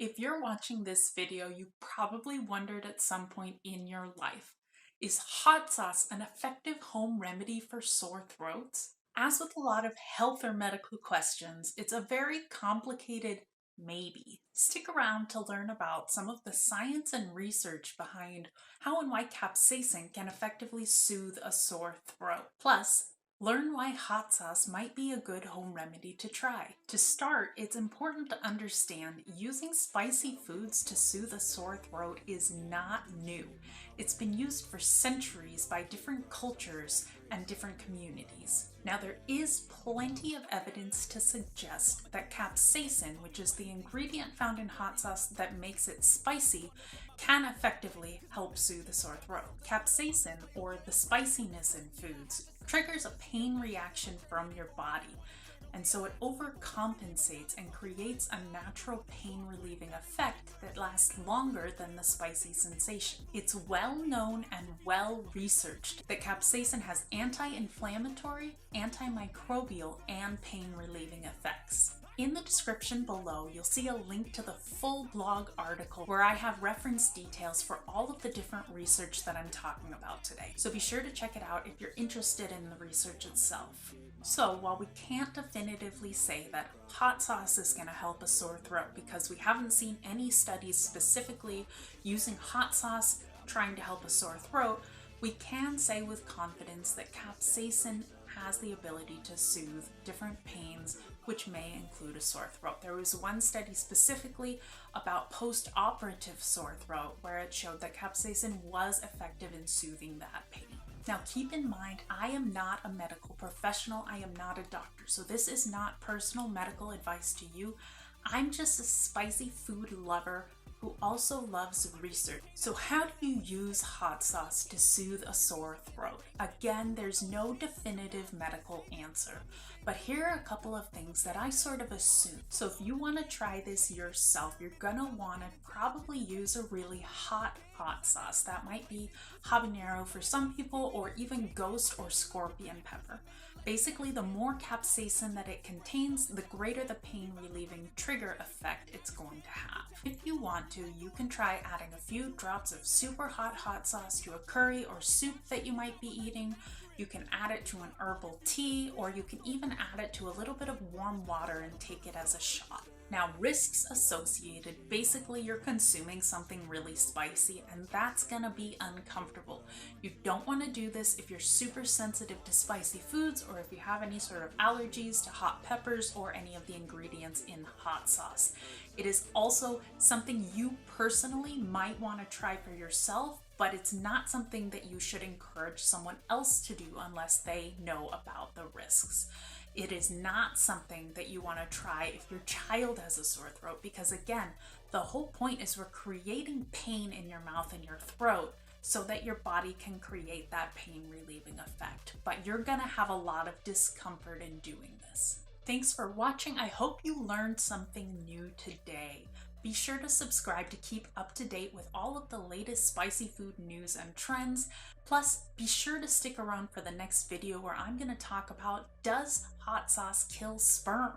If you're watching this video, you probably wondered at some point in your life, is hot sauce an effective home remedy for sore throats? As with a lot of health or medical questions, it's a very complicated maybe. Stick around to learn about some of the science and research behind how and why capsaicin can effectively soothe a sore throat. Plus, learn why hot sauce might be a good home remedy to try. To start, it's important to understand using spicy foods to soothe a sore throat is not new. It's been used for centuries by different cultures and different communities. Now, there is plenty of evidence to suggest that capsaicin, which is the ingredient found in hot sauce that makes it spicy, can effectively help soothe a sore throat. Capsaicin, or the spiciness in foods, triggers a pain reaction from your body, and so it overcompensates and creates a natural pain relieving effect that lasts longer than the spicy sensation. It's well known and well researched that capsaicin has anti-inflammatory, antimicrobial, and pain relieving effects. In the description below, you'll see a link to the full blog article where I have reference details for all of the different research that I'm talking about today. So be sure to check it out if you're interested in the research itself. So while we can't definitively say that hot sauce is going to help a sore throat because we haven't seen any studies specifically using hot sauce trying to help a sore throat, we can say with confidence that capsaicin has the ability to soothe different pains, which may include a sore throat. There was one study specifically about postoperative sore throat where it showed that capsaicin was effective in soothing that pain. Now keep in mind, I am not a medical professional, I am not a doctor, so this is not personal medical advice to you. I'm just a spicy food lover who also loves research. So how do you use hot sauce to soothe a sore throat? Again, there's no definitive medical answer, but here are a couple of things that I sort of assume. So if you want to try this yourself, you're gonna want to probably use a really hot sauce. That might be habanero for some people, or even ghost or scorpion pepper. Basically, the more capsaicin that it contains, the greater the pain relieving trigger effect it's going to have. If you want to, you can try adding a few drops of super hot sauce to a curry or soup that you might be eating. You can add it to an herbal tea, or you can even add it to a little bit of warm water and take it as a shot. Now, risks associated, basically you're consuming something really spicy and that's gonna be uncomfortable. You don't wanna do this if you're super sensitive to spicy foods, or if you have any sort of allergies to hot peppers or any of the ingredients in hot sauce. It is also something you personally might wanna try for yourself, but it's not something that you should encourage someone else to do unless they know about the risks. It is not something that you want to try if your child has a sore throat, because again, the whole point is we're creating pain in your mouth and your throat so that your body can create that pain relieving effect. But you're gonna have a lot of discomfort in doing this. Thanks for watching. I hope you learned something new today. Be sure to subscribe to keep up to date with all of the latest spicy food news and trends. Plus, be sure to stick around for the next video where I'm going to talk about, does hot sauce kill sperm?